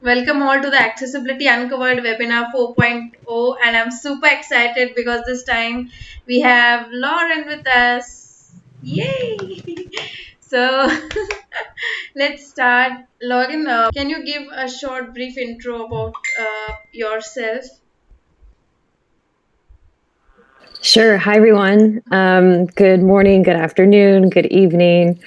Welcome all to the Accessibility Uncovered webinar 4.0, and I'm super excited because this time we have Lauren with us. Yay! So let's start. Lauren, can you give a short, brief intro about yourself? Sure. Hi, everyone. Good morning, good afternoon, good evening.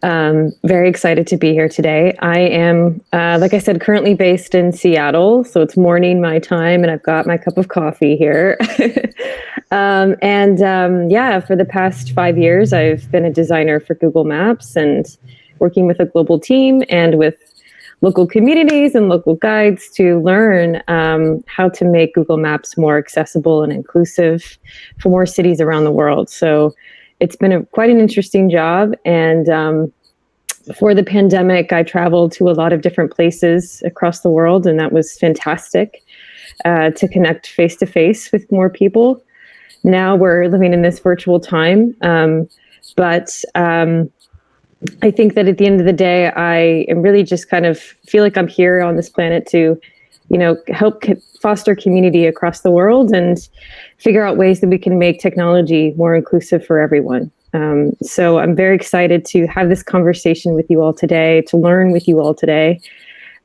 Very excited to be here today. I am, like I said, currently based in Seattle. So it's morning my time, and I've got my cup of coffee here. Yeah, for the past 5 years, I've been a designer for Google Maps and working with a global team and with local communities and local guides to learn how to make Google Maps more accessible and inclusive for more cities around the world. So it's been quite an interesting job. And before the pandemic, I traveled to a lot of different places across the world, and that was fantastic to connect face to face with more people. Now we're living in this virtual time. But I think that at the end of the day, I am really just kind of feel like I'm here on this planet to, help foster community across the world and figure out ways that we can make technology more inclusive for everyone. So I'm very excited to have this conversation with you all today, to learn with you all today.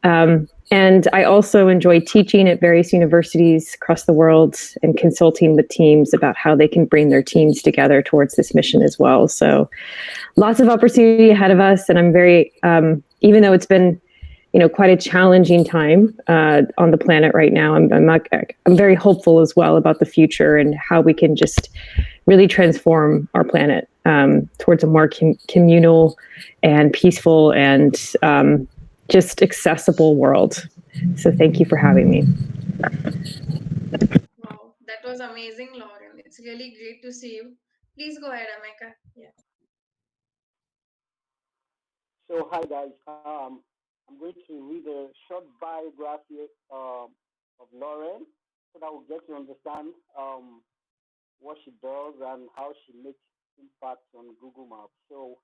And I also enjoy teaching at various universities across the world and consulting with teams about how they can bring their teams together towards this mission as well. So lots of opportunity ahead of us, and I'm very, even though it's been, quite a challenging time on the planet right now, I'm very hopeful as well about the future and how we can just really transform our planet towards a more communal and peaceful and just accessible world. So thank you for having me. Wow, that was amazing, Lauren. It's really great to see you. Please go ahead, Emeka. Yeah. So, hi guys. I'm going to read a short biography of Lauren so that we'll get to understand what she does and how she makes impact on Google Maps. So,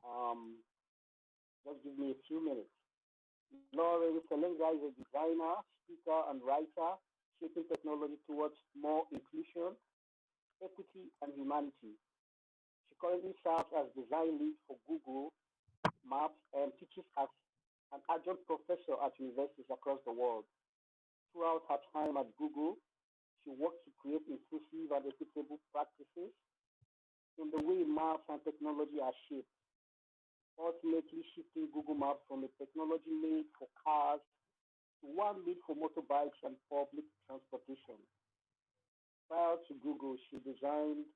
um, just give me a few minutes. Lauren Celenza is a designer, speaker, and writer shaping technology towards more inclusion, equity, and humanity. She currently serves as design lead for Google Maps and teaches as an adjunct professor at universities across the world. Throughout her time at Google, she worked to create inclusive and equitable practices in the way maps and technology are shaped, ultimately shifting Google Maps from a technology made for cars to one made for motorbikes and public transportation. Prior to Google, she designed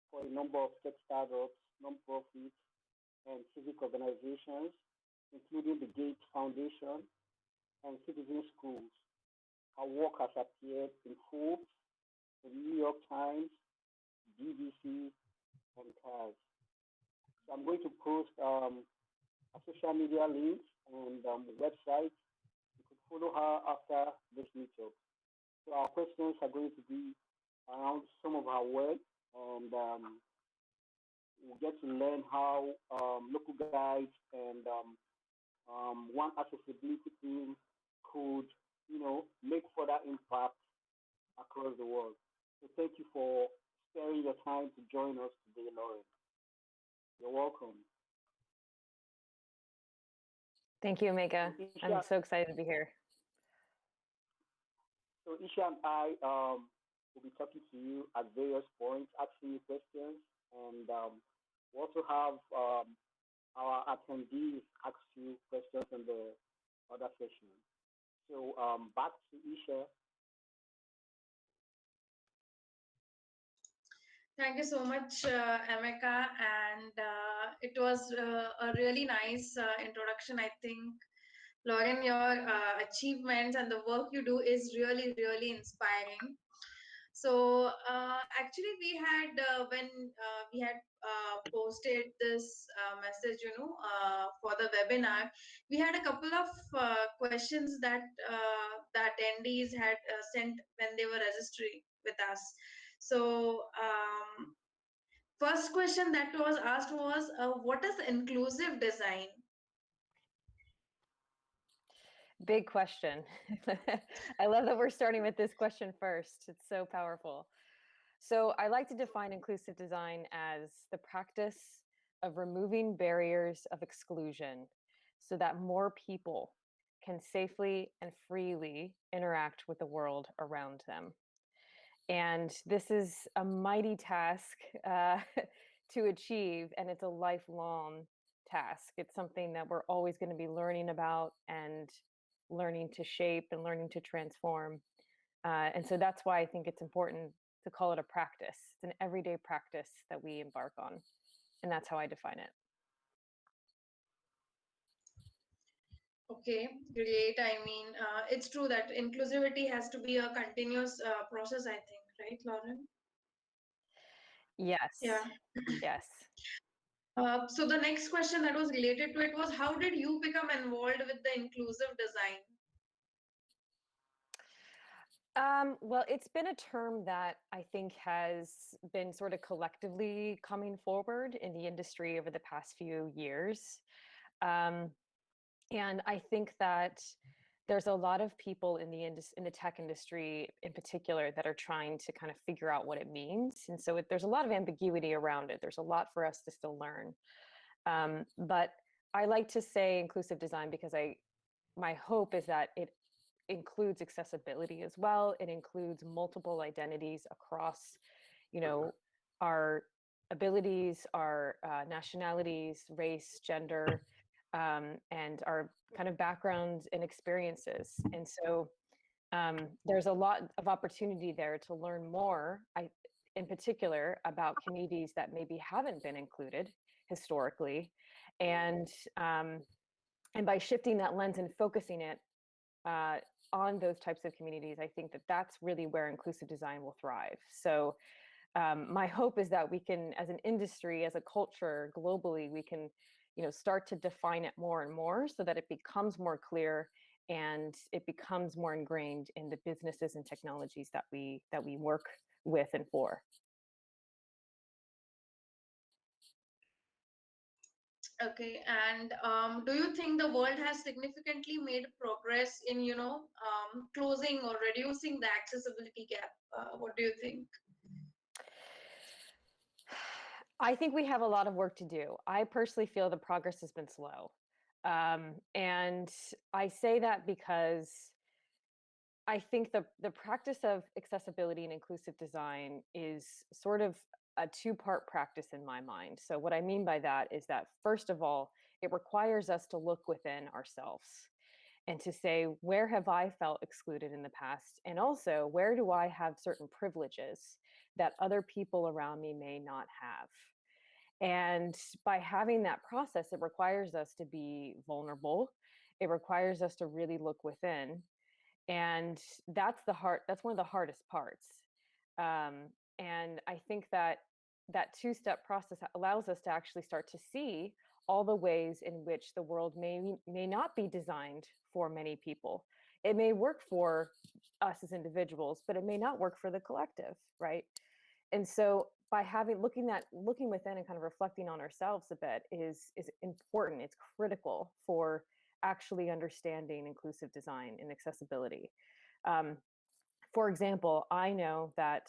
for a number of tech startups, nonprofits, and civic organizations, including the Gates Foundation and Citizen Schools. Her work has appeared in Forbes, the New York Times, BBC, and CARS. So I'm going to post a social media links and website. You could follow her after this meetup. So our questions are going to be around some of her work, and we'll get to learn how local guides and one accessibility team could, make further impact across the world. So thank you for sparing your time to join us today, Lauren. You're welcome. Thank you, So Emeka. I'm Isha, so excited to be here. Isha and I will be talking to you at various points, asking you questions, and we also have our attendees ask you questions in the other session. So back to Isha. Thank you so much, Emeka, and it was a really nice introduction. I think, Lauren, your achievements and the work you do is really, really inspiring. So, actually, we had when we had posted this message, for the webinar, we had a couple of questions that the attendees had sent when they were registering with us. So, first question that was asked was, what is inclusive design? Big question. I love that we're starting with this question first. It's so powerful. So I like to define inclusive design as the practice of removing barriers of exclusion so that more people can safely and freely interact with the world around them. And this is a mighty task to achieve, and it's a lifelong task. It's something that we're always going to be learning about and learning to shape and learning to transform. And so that's why I think it's important to call it a practice. It's an everyday practice that we embark on. And that's how I define it. Okay, great. I mean, it's true that inclusivity has to be a continuous process, I think, right, Lauren? Yes. Yeah. Yes. So the next question that was related to it was, how did you become involved with the inclusive design? Well, it's been a term that I think has been sort of collectively coming forward in the industry over the past few years. Um, and I think that there's a lot of people in the tech industry in particular that are trying to kind of figure out what it means. And so there's a lot of ambiguity around it. There's a lot for us to still learn. But I like to say inclusive design because my hope is that it includes accessibility as well. It includes multiple identities across, our abilities, our nationalities, race, gender, and our kind of backgrounds and experiences. And so there's a lot of opportunity there to learn more, in particular, about communities that maybe haven't been included historically, and by shifting that lens and focusing it on those types of communities, I think that that's really where inclusive design will thrive. So my hope is that we can, as an industry, as a culture, globally, we can, start to define it more and more so that it becomes more clear and it becomes more ingrained in the businesses and technologies that we work with and for. Okay, and do you think the world has significantly made progress in, closing or reducing the accessibility gap? What do you think? I think we have a lot of work to do. I personally feel the progress has been slow. And I say that because I think the practice of accessibility and inclusive design is sort of a two-part practice in my mind. So what I mean by that is that, first of all, it requires us to look within ourselves and to say, where have I felt excluded in the past? And also, where do I have certain privileges that other people around me may not have? And by having that process, it requires us to be vulnerable. It requires us to really look within. And that's one of the hardest parts. And I think that that two-step process allows us to actually start to see all the ways in which the world may not be designed for many people. It may work for us as individuals, but it may not work for the collective, right? And so by looking within and kind of reflecting on ourselves a bit is important. It's critical for actually understanding inclusive design and accessibility. For example, I know that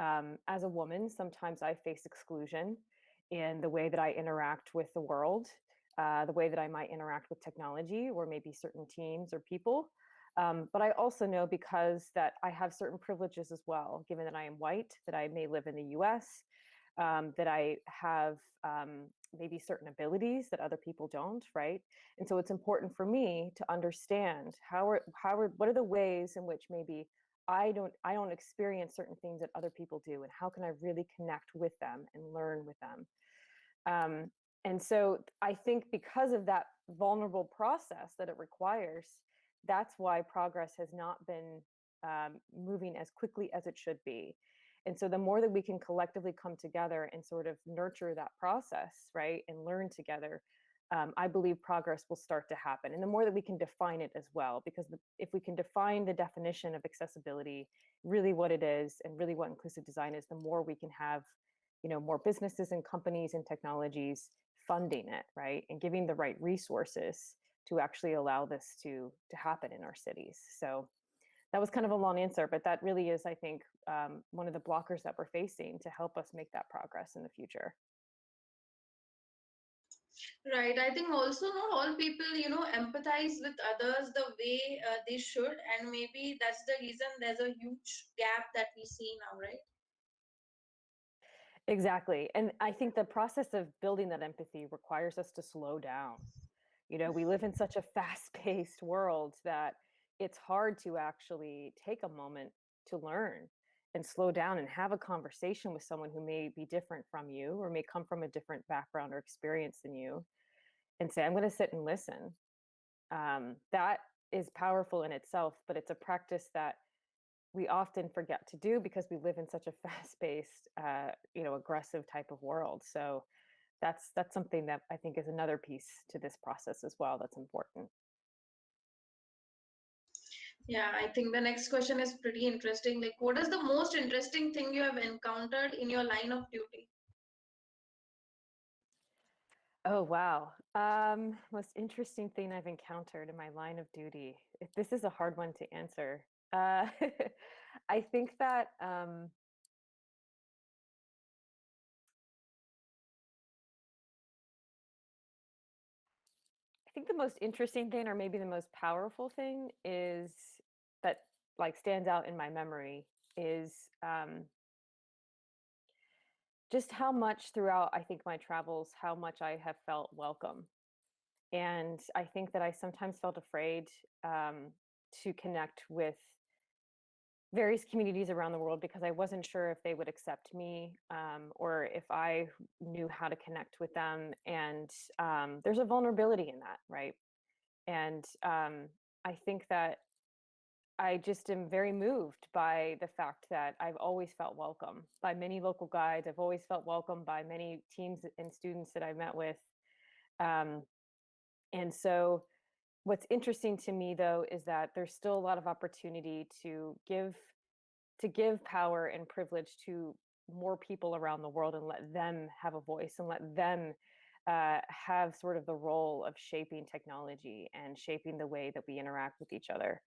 as a woman, sometimes I face exclusion in the way that I interact with the world, the way that I might interact with technology or maybe certain teams or people. But I also know, because that I have certain privileges as well, given that I am white, that I may live in the US, that I have maybe certain abilities that other people don't, right? And so it's important for me to understand what are the ways in which maybe I don't experience certain things that other people do, and how can I really connect with them and learn with them. And so I think because of that vulnerable process that it requires, that's why progress has not been moving as quickly as it should be. And so the more that we can collectively come together and sort of nurture that process, right, and learn together, I believe progress will start to happen. And the more that we can define it as well, because if we can define the definition of accessibility, really what it is and really what inclusive design is, the more we can have, more businesses and companies and technologies funding it, right, and giving the right resources to actually allow this to happen in our cities. So that was kind of a long answer, but that really is, I think, one of the blockers that we're facing to help us make that progress in the future. Right. I think also not all people, empathize with others the way they should, and maybe that's the reason there's a huge gap that we see now, right? Exactly. And I think the process of building that empathy requires us to slow down. We live in such a fast-paced world that it's hard to actually take a moment to learn and slow down and have a conversation with someone who may be different from you or may come from a different background or experience than you and say, I'm going to sit and listen. That is powerful in itself, but it's a practice that we often forget to do because we live in such a fast-paced, aggressive type of world. So that's something that I think is another piece to this process as well that's important. Yeah, I think the next question is pretty interesting. Like, what is the most interesting thing you have encountered in your line of duty? Oh, wow. Most interesting thing I've encountered in my line of duty. This is a hard one to answer. I think that I think the most interesting thing, or maybe the most powerful thing, is that like stands out in my memory is just how much throughout I think my travels, how much I have felt welcome. And I think that I sometimes felt afraid to connect with various communities around the world because I wasn't sure if they would accept me or if I knew how to connect with them. And there's a vulnerability in that, right? And I think that I just am very moved by the fact that I've always felt welcome by many local guides. I've always felt welcome by many teams and students that I've met with. Um, and so what's interesting to me though is that there's still a lot of opportunity to give power and privilege to more people around the world and let them have a voice and let them have sort of the role of shaping technology and shaping the way that we interact with each other.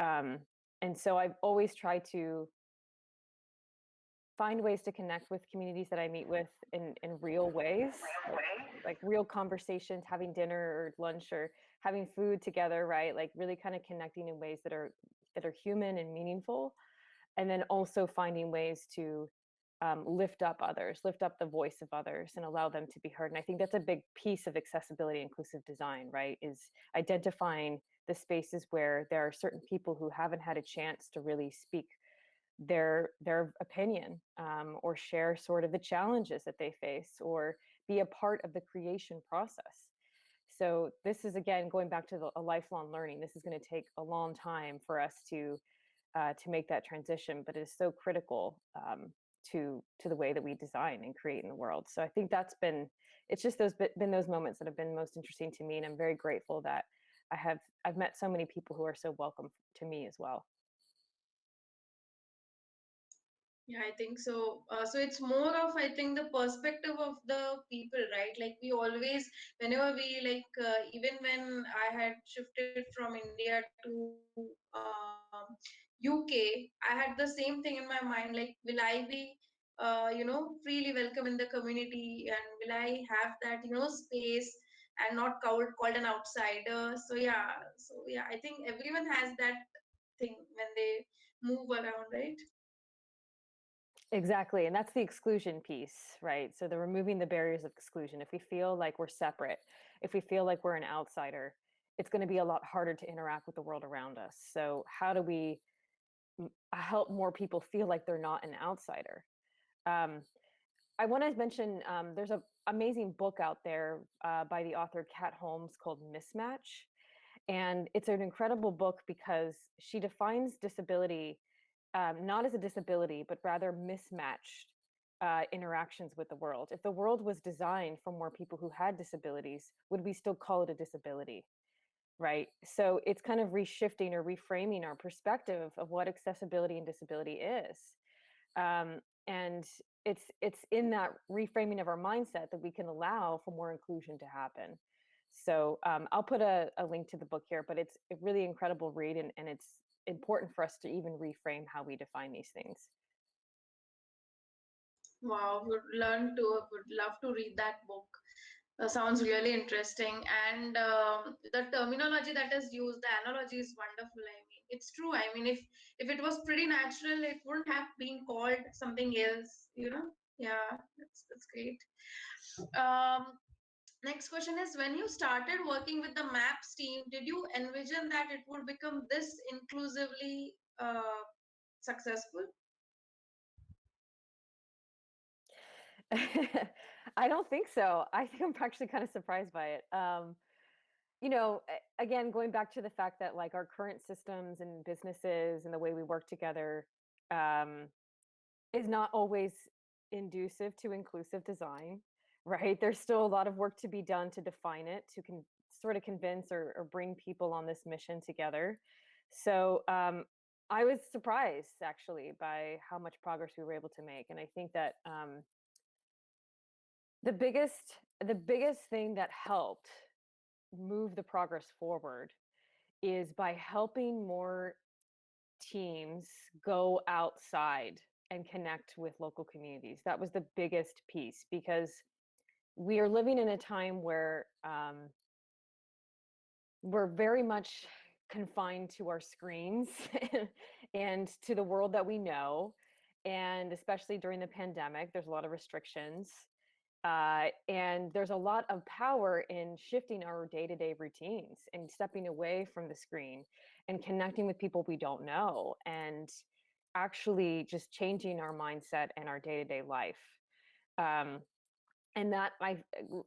Um, and so I've always tried to find ways to connect with communities that I meet with in real ways, like real conversations, having dinner or lunch or having food together, right? Like really kind of connecting in ways that are human and meaningful, and then also finding ways to lift up others, lift up the voice of others, and allow them to be heard. And I think that's a big piece of accessibility inclusive design, right? Is identifying the spaces where there are certain people who haven't had a chance to really speak their opinion or share sort of the challenges that they face or be a part of the creation process. So this is again going back to a lifelong learning. This is going to take a long time for us to make that transition, but it is so critical to the way that we design and create in the world. So I think it's just been those moments that have been most interesting to me, and I'm very grateful that I've met so many people who are so welcome to me as well. Yeah, I think so. So it's more of, I think, the perspective of the people, right? Like we always, whenever we like, even when I had shifted from India to UK, I had the same thing in my mind. Like, will I be, freely welcome in the community, and will I have that, space and not called an outsider? So yeah, I think everyone has that thing when they move around, right? Exactly. And that's the exclusion piece, right? So the removing the barriers of exclusion. If we feel like we're separate, if we feel like we're an outsider, it's going to be a lot harder to interact with the world around us. So how do we help more people feel like they're not an outsider? Um, I want to mention there's an amazing book out there by the author Kat Holmes called Mismatch. And it's an incredible book because she defines disability not as a disability, but rather mismatched interactions with the world. If the world was designed for more people who had disabilities, would we still call it a disability? Right. So it's kind of reshifting or reframing our perspective of what accessibility and disability is. And it's in that reframing of our mindset that we can allow for more inclusion to happen. So I'll put a link to the book here, but it's a really incredible read, and it's important for us to even reframe how we define these things. Wow, would love to read that book. Sounds really interesting. And the terminology that is used, the analogy is wonderful. I mean, it's true. I mean, if it was pretty natural, it wouldn't have been called something else, you know? Yeah, that's great. Um, Next question is, when you started working with the MAPS team, did you envision that it would become this inclusively successful? I don't think so. I think I'm actually kind of surprised by it. Again, going back to the fact that like our current systems and businesses and the way we work together um, is not always inducive to inclusive design, right? There's still a lot of work to be done to define it, to sort of convince or bring people on this mission together. So I was surprised actually by how much progress we were able to make. And I think that the biggest thing that helped move the progress forward is by helping more teams go outside and connect with local communities. That was the biggest piece, because we are living in a time where we're very much confined to our screens and to the world that we know. And especially during the pandemic, there's a lot of restrictions. And there's a lot of power in shifting our day-to-day routines and stepping away from the screen and connecting with people we don't know, and actually just changing our mindset and our day-to-day life. Um, and that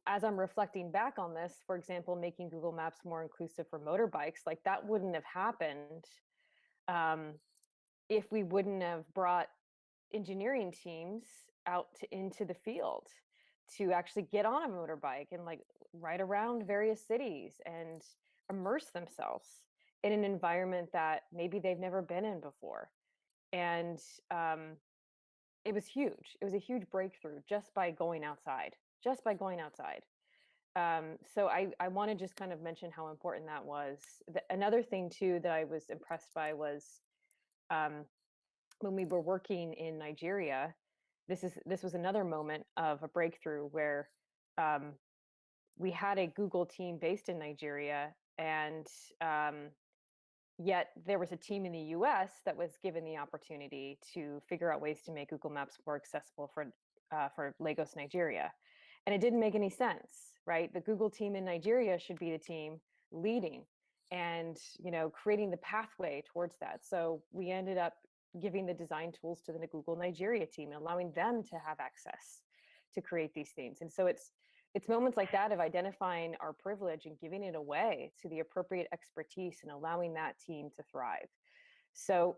as I'm reflecting back on this, for example, making Google Maps more inclusive for motorbikes, like that wouldn't have happened um, if we wouldn't have brought engineering teams into the field to actually get on a motorbike and like ride around various cities and immerse themselves in an environment that maybe they've never been in before. And it was huge. It was a huge breakthrough just by going outside, just by going outside. So I want to just kind of mention how important that was. Another thing too that I was impressed by was um, when we were working in Nigeria. This was another moment of a breakthrough where um, we had a Google team based in Nigeria, and yet there was a team in the US that was given the opportunity to figure out ways to make Google Maps more accessible for Lagos, Nigeria. And it didn't make any sense, right? The Google team in Nigeria should be the team leading and, creating the pathway towards that. So we ended up giving the design tools to the Google Nigeria team and allowing them to have access to create these things. And so it's moments like that of identifying our privilege and giving it away to the appropriate expertise and allowing that team to thrive. So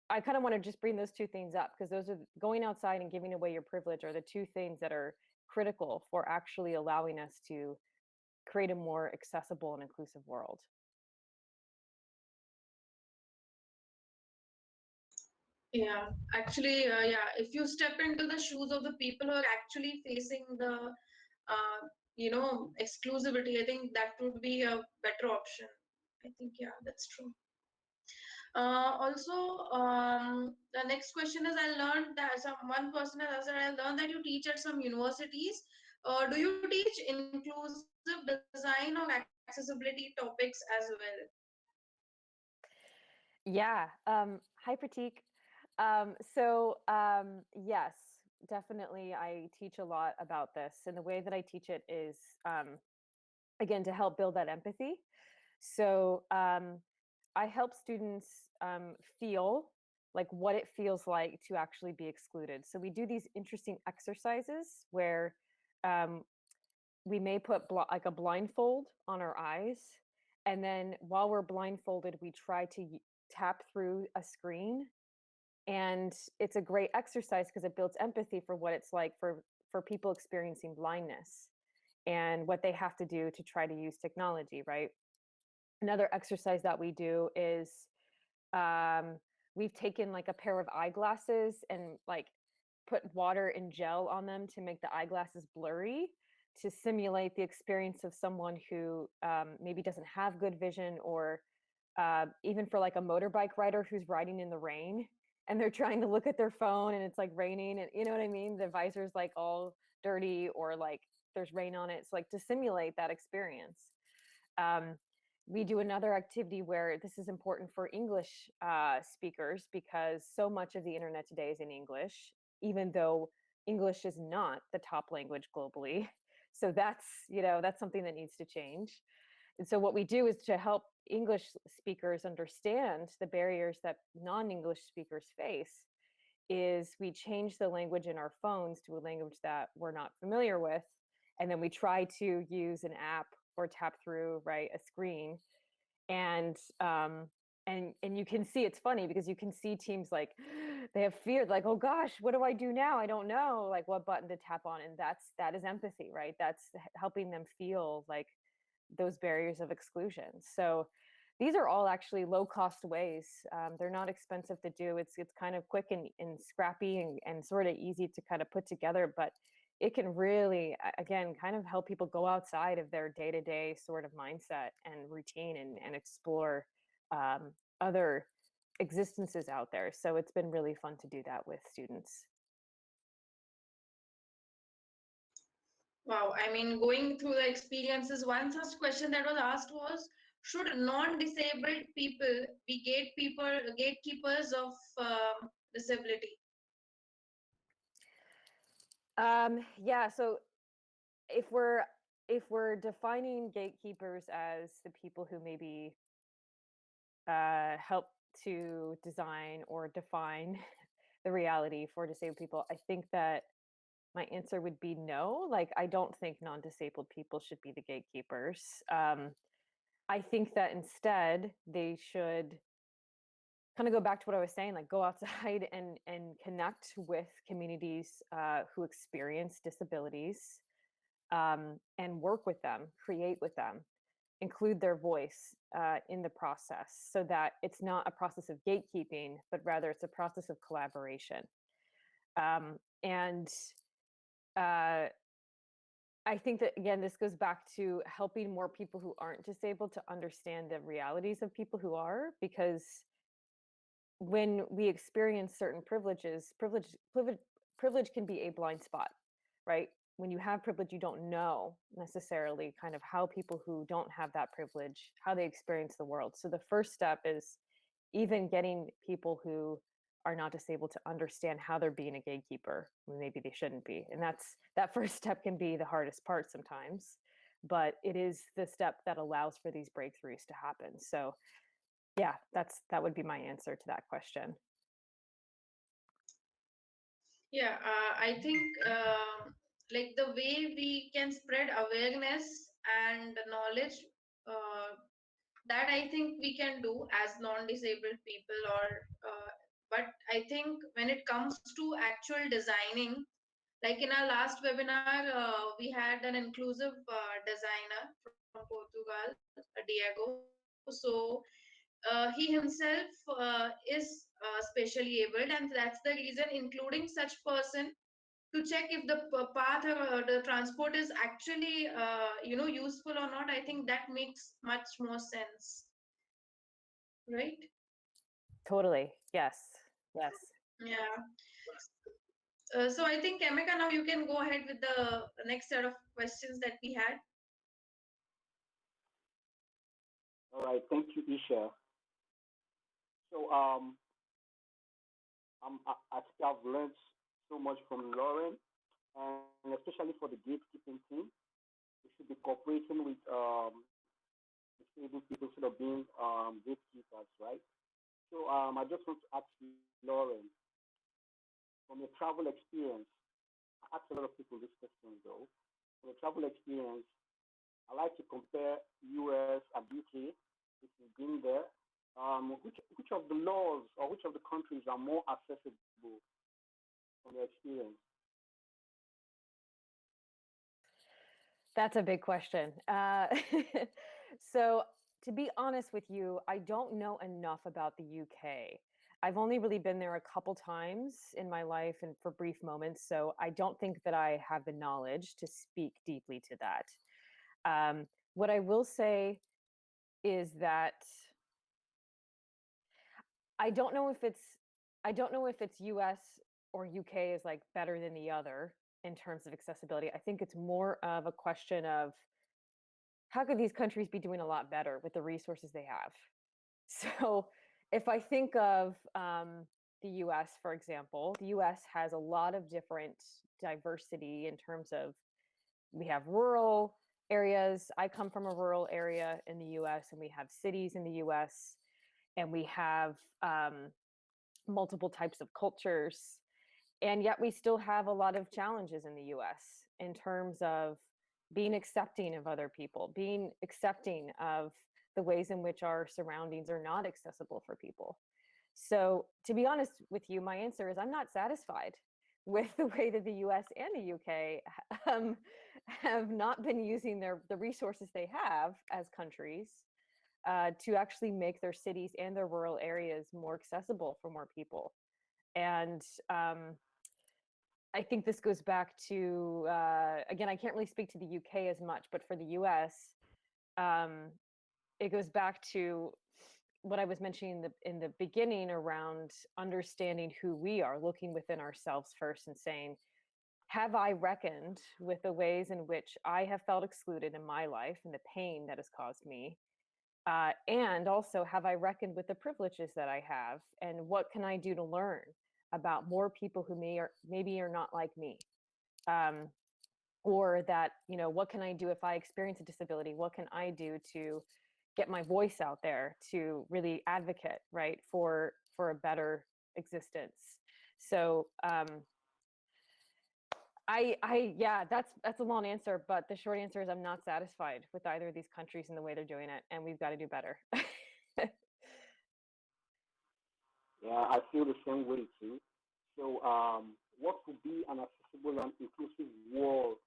I kind of want to just bring those two things up, because those are going outside and giving away your privilege are the two things that are critical for actually allowing us to create a more accessible and inclusive world. Yeah, actually, yeah, if you step into the shoes of the people who are actually facing the, exclusivity, I think that would be a better option. I think, yeah, that's true. Also, the next question is, I learned that one person has said, I learned that you teach at some universities. Do you teach inclusive design or accessibility topics as well? Yeah. Hi, Pratik. Yes, definitely. I teach a lot about this. And the way that I teach it is, again, to help build that empathy. So I help students feel like what it feels like to actually be excluded. So we do these interesting exercises where um, we may put like a blindfold on our eyes. And then while we're blindfolded, we try to tap through a screen. And it's a great exercise because it builds empathy for what it's like for people experiencing blindness and what they have to do to try to use technology, right? Another exercise that we do is um, we've taken like a pair of eyeglasses and like put water and gel on them to make the eyeglasses blurry to simulate the experience of someone who maybe doesn't have good vision, or even for like a motorbike rider who's riding in the rain and they're trying to look at their phone and it's like raining, and you know what I mean? The visor's like all dirty, or like there's rain on it. So like to simulate that experience. Um, we do another activity where this is important for English speakers, because so much of the internet today is in English, even though English is not the top language globally. So that's, that's something that needs to change. And so what we do is to help English speakers understand the barriers that non-English speakers face, is we change the language in our phones to a language that we're not familiar with. And then we try to use an app or tap through, right, a screen. And and you can see, it's funny because you can see teams like they have fear, like, oh gosh, what do I do now? I don't know like what button to tap on. And that is empathy, right? That's helping them feel like those barriers of exclusion. So these are all actually low cost ways. They're not expensive to do. It's kind of quick and scrappy and sort of easy to kind of put together, but it can really, again, kind of help people go outside of their day-to-day sort of mindset and routine, and explore other existences out there. So it's been really fun to do that with students. Wow, I mean, going through the experiences, one such question that was asked was, should non-disabled people be gatekeepers of disability? Yeah, so if we're defining gatekeepers as the people who maybe help to design or define the reality for disabled people, I think that my answer would be no. Like, I don't think non-disabled people should be the gatekeepers. I think that instead they should kind of go back to what I was saying, like go outside and connect with communities who experience disabilities, and work with them, create with them, include their voice in the process, so that it's not a process of gatekeeping, but rather it's a process of collaboration. And uh, I think that, again, this goes back to helping more people who aren't disabled to understand the realities of people who are, because when we experience certain privilege can be a blind spot, right? When you have privilege, you don't know necessarily kind of how people who don't have that privilege, how they experience the world. So the first step is even getting people who are not disabled to understand how they're being a gatekeeper when maybe they shouldn't be. And that first step can be the hardest part sometimes, but it is the step that allows for these breakthroughs to happen. So yeah, that would be my answer to that question. Yeah, I think like the way we can spread awareness and knowledge, uh, that I think we can do as non-disabled people, or but I think when it comes to actual designing, like in our last webinar, we had an inclusive designer from Portugal, Diego. So he himself is specially abled, and that's the reason including such person to check if the path or the transport is actually useful or not. I think that makes much more sense, right? Totally. Yes. Yes. Yeah. So I think, Emeka, now you can go ahead with the next set of questions that we had. All right, thank you, Isha. So I think I've learned so much from Lauren, and especially for the gatekeeping team, we should be cooperating with disabled people instead of being gatekeepers, right? So I just want to ask Lauren, from your travel experience, I ask a lot of people this question though. From your travel experience, I like to compare US and UK if you've been there. Which of the laws or which of the countries are more accessible from your experience? That's a big question. So, to be honest with you, I don't know enough about the UK. I've only really been there a couple times in my life and for brief moments. So I don't think that I have the knowledge to speak deeply to that. What I will say is that I don't know if it's US or UK is like better than the other in terms of accessibility. I think it's more of a question of how could these countries be doing a lot better with the resources they have. So if I think of the US, for example, the US has a lot of different diversity in terms of we have rural areas. I come from a rural area in the US, and we have cities in the US, and we have multiple types of cultures. And yet we still have a lot of challenges in the US in terms of being accepting of other people, being accepting of the ways in which our surroundings are not accessible for people. So, to be honest with you, my answer is I'm not satisfied with the way that the US and the UK have not been using the resources they have as countries to actually make their cities and their rural areas more accessible for more people. And I think this goes back to, again, I can't really speak to the UK as much, but for the US, it goes back to what I was mentioning in the beginning around understanding who we are, looking within ourselves first and saying, have I reckoned with the ways in which I have felt excluded in my life and the pain that has caused me? And also, have I reckoned with the privileges that I have, and what can I do to learn about more people who maybe are not like me? Or that, what can I do if I experience a disability? What can I do to get my voice out there to really advocate, right, for a better existence? So yeah, that's a long answer, but the short answer is I'm not satisfied with either of these countries and the way they're doing it, and we've got to do better. Yeah, I feel the same way too. So, what would be an accessible and inclusive world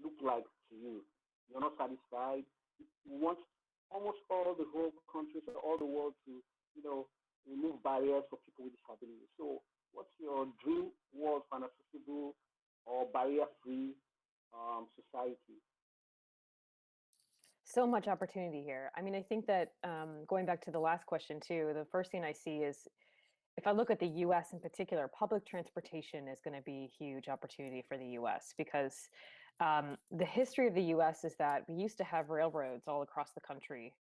look like to you? You're not satisfied. You want almost all the whole countries or all the world to, remove barriers for people with disabilities. So, what's your dream world for an accessible or barrier-free society? So much opportunity here. I mean, I think that going back to the last question too, the first thing I see is if I look at the US in particular, public transportation is going to be a huge opportunity for the US because the history of the US is that we used to have railroads all across the country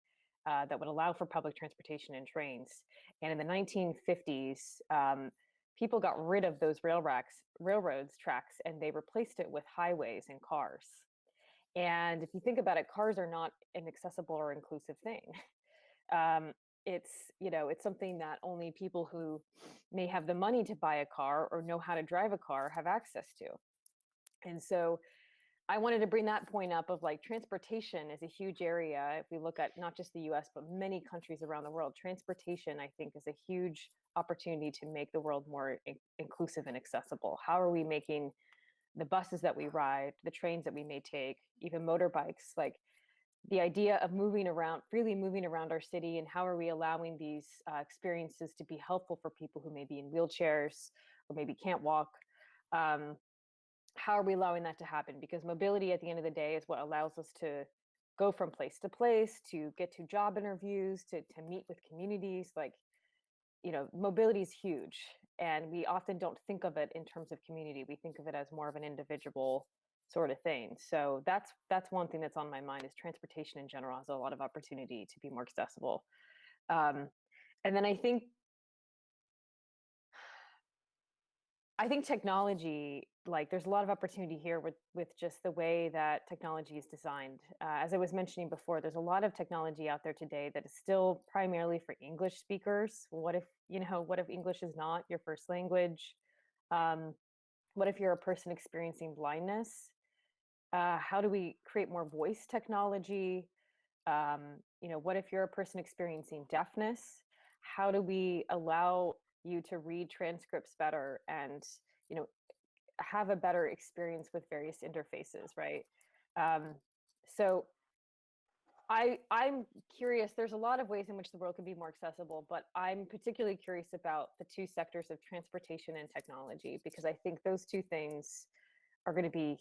that would allow for public transportation and trains. And in the 1950s, people got rid of those railroads tracks, and they replaced it with highways and cars. And if you think about it, cars are not an accessible or inclusive thing. Um, it's something that only people who may have the money to buy a car or know how to drive a car have access to. And so I wanted to bring that point up of like transportation is a huge area. If we look at not just the US, but many countries around the world, transportation, I think, is a huge opportunity to make the world more inclusive and accessible. How are we making the buses that we ride, the trains that we may take, even motorbikes, like the idea of freely moving around our city, and how are we allowing these experiences to be helpful for people who may be in wheelchairs or maybe can't walk? How are we allowing that to happen? Because mobility at the end of the day is what allows us to go from place to place, to get to job interviews, to meet with communities. Like, mobility is huge, and we often don't think of it in terms of community. We think of it as more of an individual sort of thing. So that's one thing that's on my mind is transportation in general has a lot of opportunity to be more accessible. And then I think technology, like there's a lot of opportunity here with just the way that technology is designed. As I was mentioning before, there's a lot of technology out there today that is still primarily for English speakers. What if English is not your first language? What if you're a person experiencing blindness? How do we create more voice technology? What if you're a person experiencing deafness? How do we allow you to read transcripts better and, have a better experience with various interfaces, right? So I'm curious. There's a lot of ways in which the world could be more accessible, but I'm particularly curious about the two sectors of transportation and technology, because I think those two things are going to be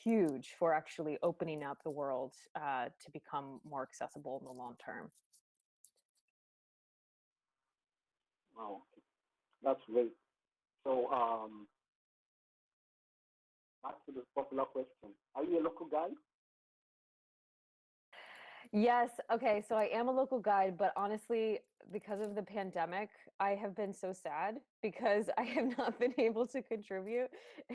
huge for actually opening up the world to become more accessible in the long term. Wow, that's great. So, back to the popular question: are you a local guy? Yes. Okay. So I am a local guide, but honestly, because of the pandemic, I have been so sad because I have not been able to contribute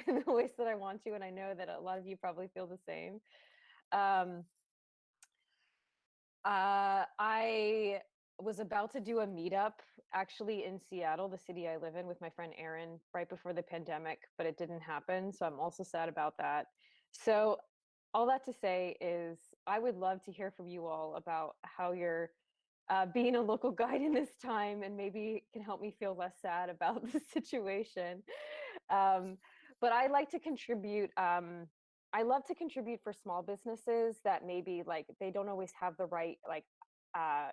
in the ways that I want to. And I know that a lot of you probably feel the same. Um, I was about to do a meetup actually in Seattle, the city I live in, with my friend Erin right before the pandemic, but it didn't happen. So I'm also sad about that. So, all that to say is, I would love to hear from you all about how you're being a local guide in this time, and maybe can help me feel less sad about the situation. Um, but I like to contribute. I love to contribute for small businesses that maybe like they don't always have the right like uh,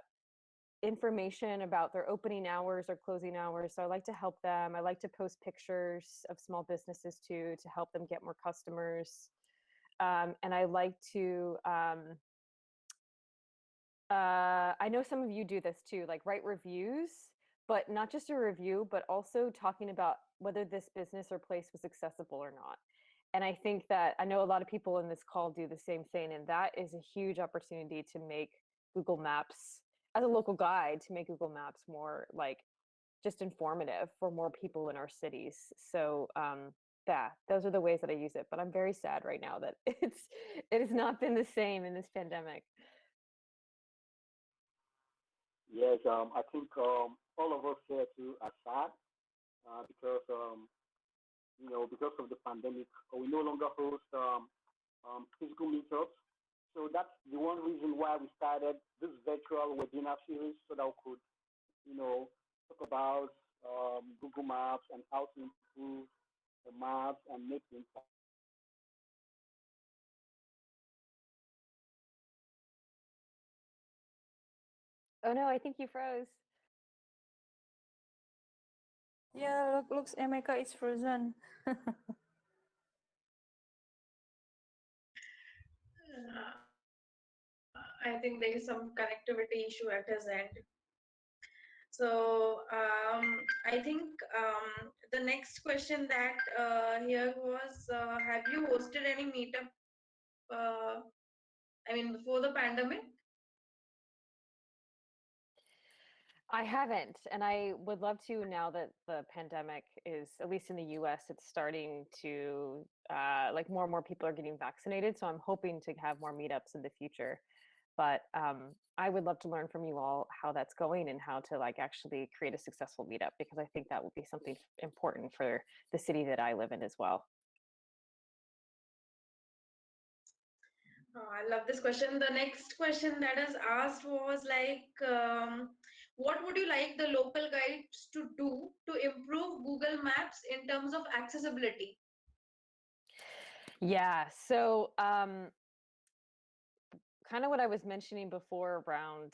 information about their opening hours or closing hours. So I like to help them. I like to post pictures of small businesses too to help them get more customers. And I like to I know some of you do this too, like write reviews, but not just a review, but also talking about whether this business or place was accessible or not. And I think that I know a lot of people in this call do the same thing. And that is a huge opportunity to make Google Maps, as a local guide, to make Google Maps more like just informative for more people in our cities. So, yeah, those are the ways that I use it. But I'm very sad right now that it has not been the same in this pandemic. Yes, I think all of us here too are sad because because of the pandemic, we no longer host physical meetups. So that's the one reason why we started this virtual webinar series so that we could, talk about Google Maps and how to improve the maps and make things. Oh no, I think you froze. Yeah, looks Emeka is frozen. I think there is some connectivity issue at his end. So I think the next question that here was, have you hosted any meetup? I mean, before the pandemic? I haven't, and I would love to now that the pandemic is, at least in the US, it's starting to like more and more people are getting vaccinated. So I'm hoping to have more meetups in the future. But I would love to learn from you all how that's going and how to like actually create a successful meetup, because I think that would be something important for the city that I live in as well. Oh, I love this question. The next question that is asked was like, what would you like the local guides to do to improve Google Maps in terms of accessibility? Yeah. So kind of what I was mentioning before around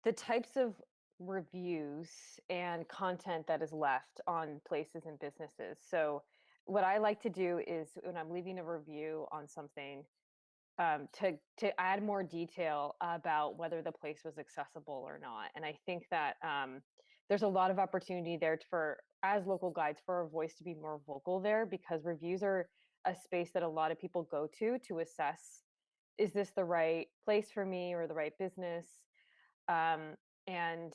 the types of reviews and content that is left on places and businesses. So, what I like to do is when I'm leaving a review on something, to add more detail about whether the place was accessible or not. And I think that there's a lot of opportunity there for, as local guides, for our voice to be more vocal there, because reviews are a space that a lot of people go to assess, is this the right place for me or the right business? And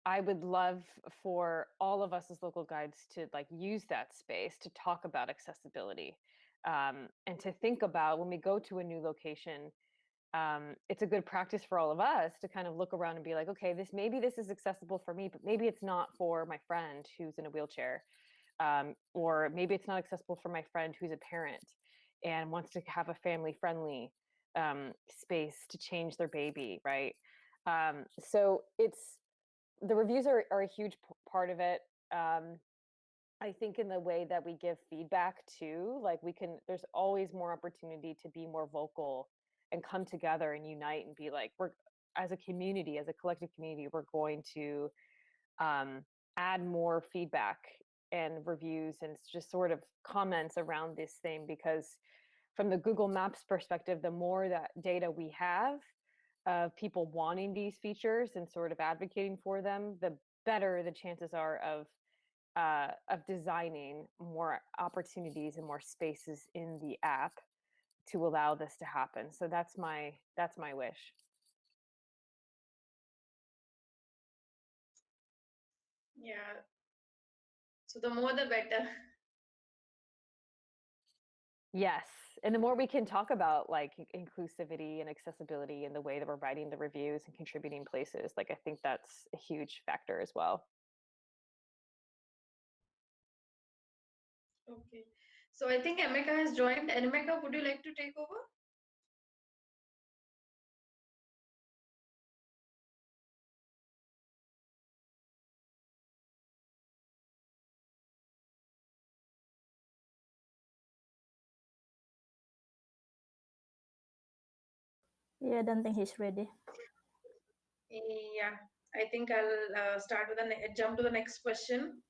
I would love for all of us as local guides to like use that space to talk about accessibility, and to think about when we go to a new location. It's a good practice for all of us to kind of look around and be like, okay, maybe this is accessible for me, but maybe it's not for my friend who's in a wheelchair, or maybe it's not accessible for my friend who's a parent and wants to have a family friendly space to change their baby, right? So it's, the reviews are a huge part of it. I think in the way that we give feedback too, like we can, there's always more opportunity to be more vocal and come together and unite and be like, we're as a community, as a collective community, we're going to add more feedback and reviews and just sort of comments around this thing, because from the Google Maps perspective, the more that data we have of people wanting these features and sort of advocating for them, the better the chances are of designing more opportunities and more spaces in the app to allow this to happen. So that's my wish. Yeah. So the more the better. Yes. And the more we can talk about like inclusivity and accessibility and the way that we're writing the reviews and contributing places, like I think that's a huge factor as well. Okay. So I think Emeka has joined. Emeka, would you like to take over? Yeah, I don't think he's ready. Yeah, I think I'll start with jump to the next question.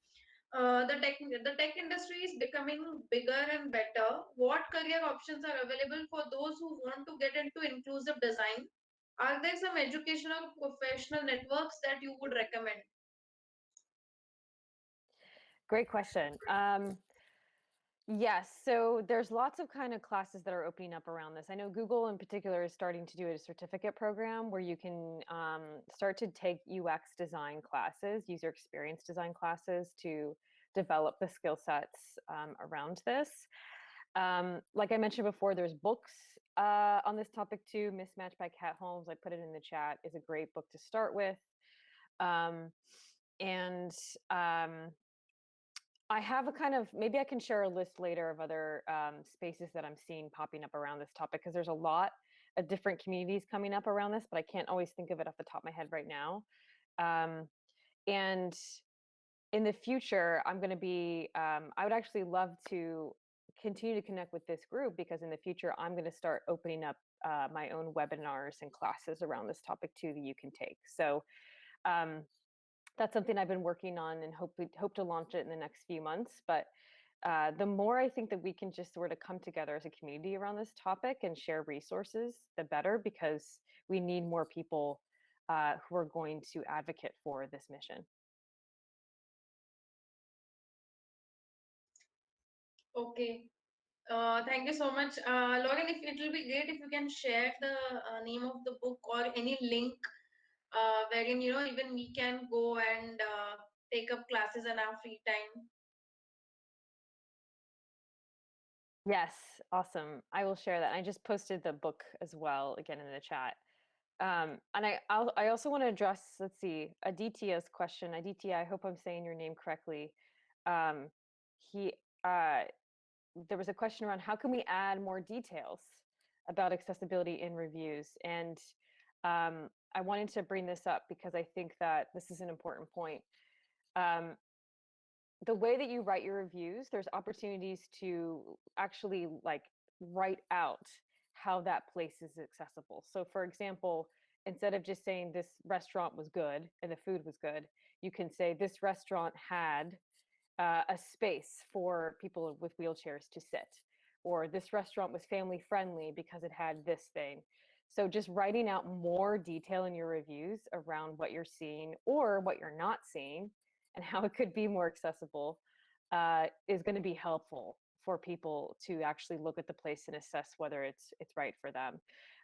The tech industry is becoming bigger and better. What career options are available for those who want to get into inclusive design? Are there some educational professional networks that you would recommend? Great question. Yes, so there's lots of kind of classes that are opening up around this. I know Google in particular is starting to do a certificate program where you can start to take UX design classes, user experience design classes, to develop the skill sets around this. Like I mentioned before, there's books on this topic too. Mismatch by Kat Holmes, I put it in the chat, is a great book to start with. Um, and I have a kind of, maybe I can share a list later of other spaces that I'm seeing popping up around this topic, because there's a lot of different communities coming up around this, but I can't always think of it off the top of my head right now. And in the future, I'm going to be, I would actually love to continue to connect with this group, because in the future, I'm going to start opening up my own webinars and classes around this topic too that you can take. So um, that's something I've been working on and hope to launch it in the next few months. But the more I think that we can just sort of come together as a community around this topic and share resources, the better, because we need more people who are going to advocate for this mission. Okay. Thank you so much, Lauren. If it will be great if you can share the name of the book or any link wherein even we can go and take up classes in our free time. Yes, awesome. I will share that. I just posted the book as well again in the chat. And I also want to address, let's see, Aditya's question. Aditya, I hope I'm saying your name correctly. Um, he there was a question around how can we add more details about accessibility in reviews, and I wanted to bring this up because I think that this is an important point. Um, the way that you write your reviews, there's opportunities to actually like write out how that place is accessible. So for example, instead of just saying this restaurant was good and the food was good, you can say this restaurant had a space for people with wheelchairs to sit, or this restaurant was family friendly because it had this thing. So just writing out more detail in your reviews around what you're seeing or what you're not seeing and how it could be more accessible is going to be helpful for people to actually look at the place and assess whether it's right for them.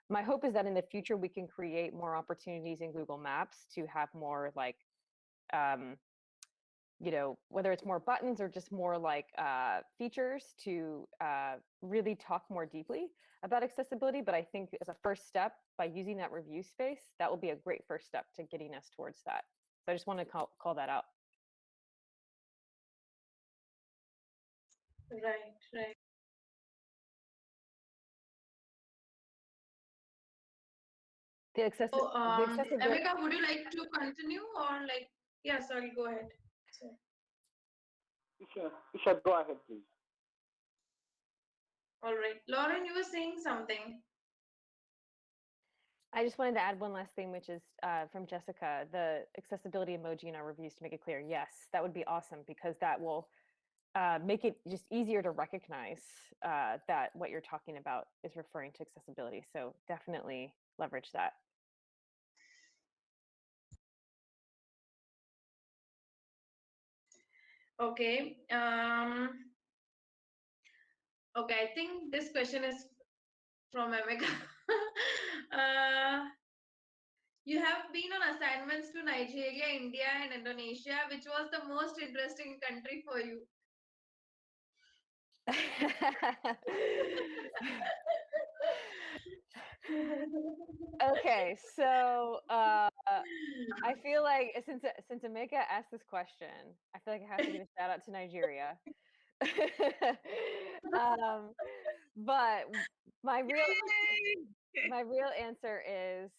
My hope is that in the future we can create more opportunities in Google Maps to have more like um, whether it's more buttons or just more like features to really talk more deeply about accessibility. But I think as a first step, by using that review space, that will be a great first step to getting us towards that. So I just want to call that out. Right, right. The So, accessibility. Emeka, would you like to continue or like? Yeah, sorry, go ahead. So, You should go ahead, please. all right, Lauren, you were saying something. I just wanted to add one last thing, which is from Jessica, the accessibility emoji in our reviews to make it clear. Yes, that would be awesome because that will make it just easier to recognize that what you're talking about is referring to accessibility. So definitely leverage that. Okay. Okay, I think this question is from Emeka. You have been on assignments to Nigeria, India, and Indonesia. Which was the most interesting country for you? Okay, so I feel like since Emeka asked this question, I feel like I have to give a shout out to Nigeria. um, but my real my real answer is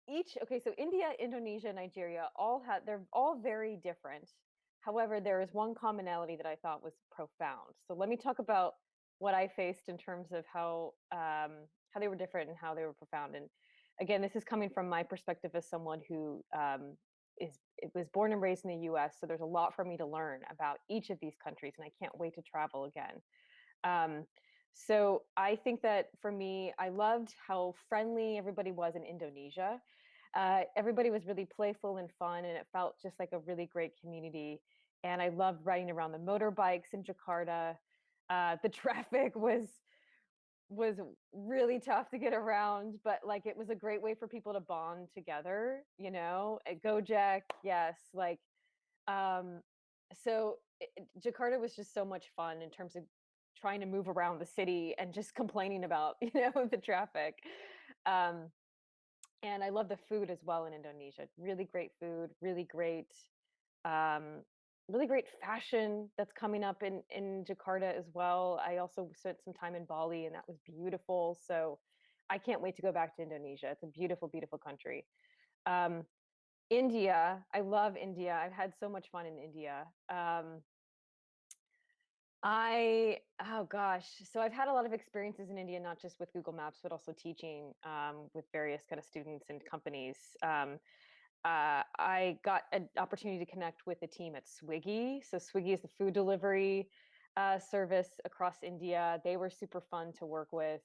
each. Okay, so India, Indonesia, Nigeria they're all very different. However, there is one commonality that I thought was profound. So let me talk about what I faced in terms of how they were different and how they were profound. And again, this is coming from my perspective as someone who was born and raised in the U.S. So there's a lot for me to learn about each of these countries, and I can't wait to travel again. Um, so I think that for me, I loved how friendly everybody was in Indonesia. Everybody was really playful and fun, and it felt just like a really great community. And I loved riding around the motorbikes in Jakarta. The traffic was really tough to get around, but like it was a great way for people to bond together. At Gojek, yes, like um, so Jakarta was just so much fun in terms of trying to move around the city and just complaining about the traffic. Um, and I love the food as well in Indonesia. Really great food, um, really great fashion that's coming up in Jakarta as well. I also spent some time in Bali, and that was beautiful. So I can't wait to go back to Indonesia. It's a beautiful, beautiful country. Um, India, I love India. I've had so much fun in India. Oh gosh, so I've had a lot of experiences in India, not just with Google Maps, but also teaching with various kind of students and companies. I got an opportunity to connect with the team at Swiggy. So Swiggy is the food delivery service across India. They were super fun to work with.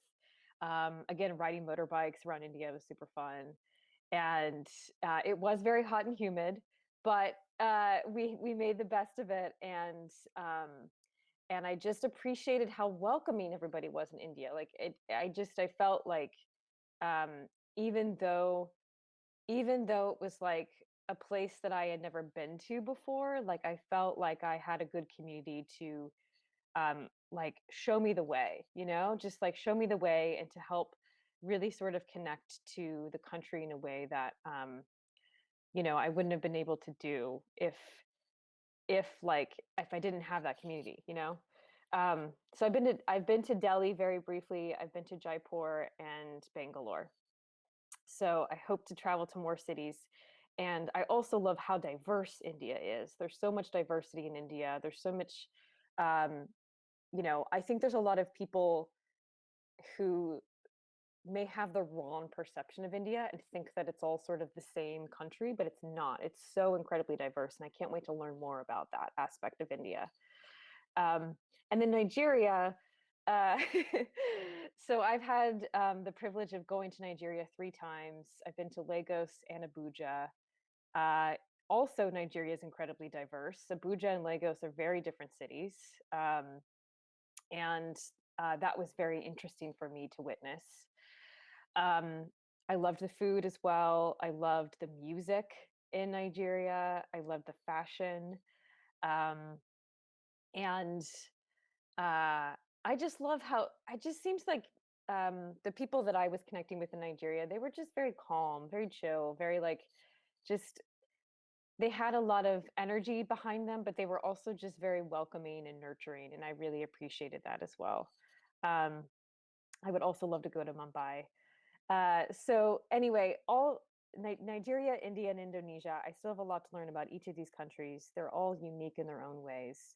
Again, riding motorbikes around India was super fun, and it was very hot and humid, but we made the best of it, and I just appreciated how welcoming everybody was in India. Like I felt like um, even though it was like a place that I had never been to before, like I felt like I had a good community to like show me the way, just like show me the way and to help really sort of connect to the country in a way that I wouldn't have been able to do if I didn't have that community. So I've been to Delhi very briefly. I've been to Jaipur and Bangalore. So I hope to travel to more cities. And I also love how diverse India is. There's so much diversity in India. There's so much, um, I think there's a lot of people who may have the wrong perception of India and think that it's all sort of the same country, but it's not. It's so incredibly diverse. And I can't wait to learn more about that aspect of India. And then Nigeria. Uh, so I've had the privilege of going to Nigeria 3 times. I've been to Lagos and Abuja. Uh, Also, Nigeria is incredibly diverse. Abuja and Lagos are very different cities. And that was very interesting for me to witness. Um, I loved the food as well. I loved the music in Nigeria. I loved the fashion. Um, and I just love how it just seems like the people that I was connecting with in Nigeria, they were just very calm, very chill, very like just they had a lot of energy behind them, but they were also just very welcoming and nurturing, and I really appreciated that as well. Um, I would also love to go to Mumbai. So anyway, Nigeria, India, and Indonesia, I still have a lot to learn about each of these countries. They're all unique in their own ways.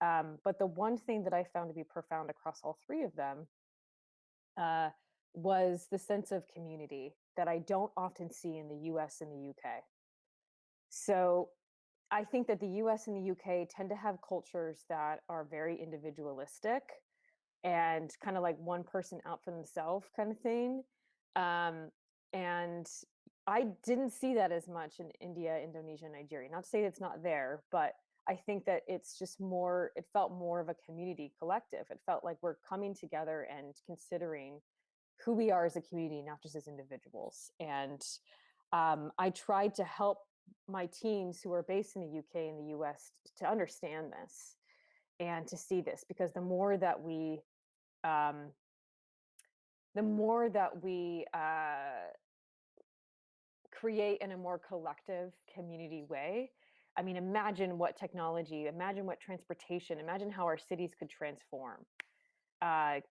But the one thing that I found to be profound across all 3 of them was the sense of community that I don't often see in the US and the UK. So I think that the US and the UK tend to have cultures that are very individualistic and kind of like one person out for themselves kind of thing. Um, and I didn't see that as much in India, Indonesia, Nigeria. Not to say it's not there, but I think that it's just more, it felt more of a community collective. It felt like we're coming together and considering who we are as a community, not just as individuals. And I tried to help my teams who are based in the UK and the US to understand this and to see this, because um, the more that we create in a more collective community way. I mean, imagine what technology, imagine what transportation, imagine how our cities could transform,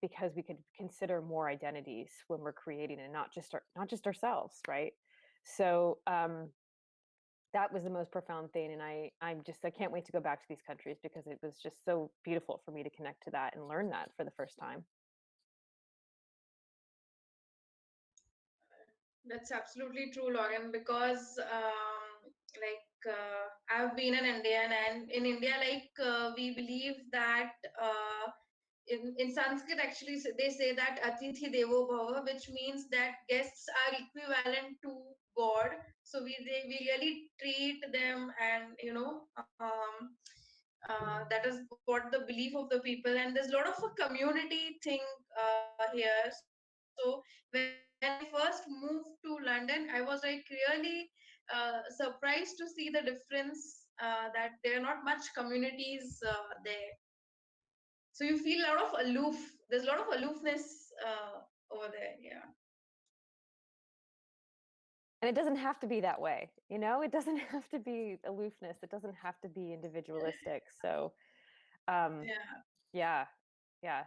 because we could consider more identities when we're creating, and not just ourselves, right? So that was the most profound thing, and I can't wait to go back to these countries because it was just so beautiful for me to connect to that and learn that for the first time. That's absolutely true, Lauren, because I've been an Indian, and in India, we believe that in Sanskrit, actually, they say that Atithi Devo Bhava, which means that guests are equivalent to God. So we really treat them, and that is what the belief of the people. And there's a lot of a community thing here. So when I first moved to London, I was like really surprised to see the difference, that there are not much communities there. So you feel a lot of aloof. There's a lot of aloofness over there. Yeah. And it doesn't have to be that way, you know. It doesn't have to be aloofness, it doesn't have to be individualistic. So Yeah. yeah, yeah.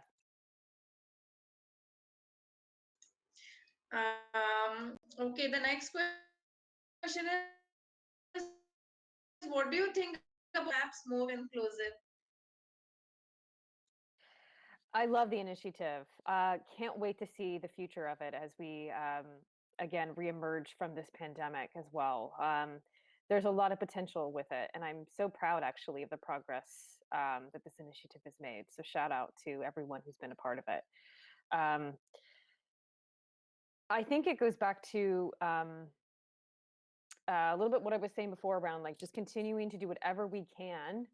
Okay. The next question is, what do you think about making maps more inclusive? I love the initiative. Can't wait to see the future of it as we again reemerge from this pandemic as well. There's a lot of potential with it, and I'm so proud actually of the progress that this initiative has made. So shout out to everyone who's been a part of it. Um, I think it goes back to a little bit what I was saying before around like just continuing to do whatever we can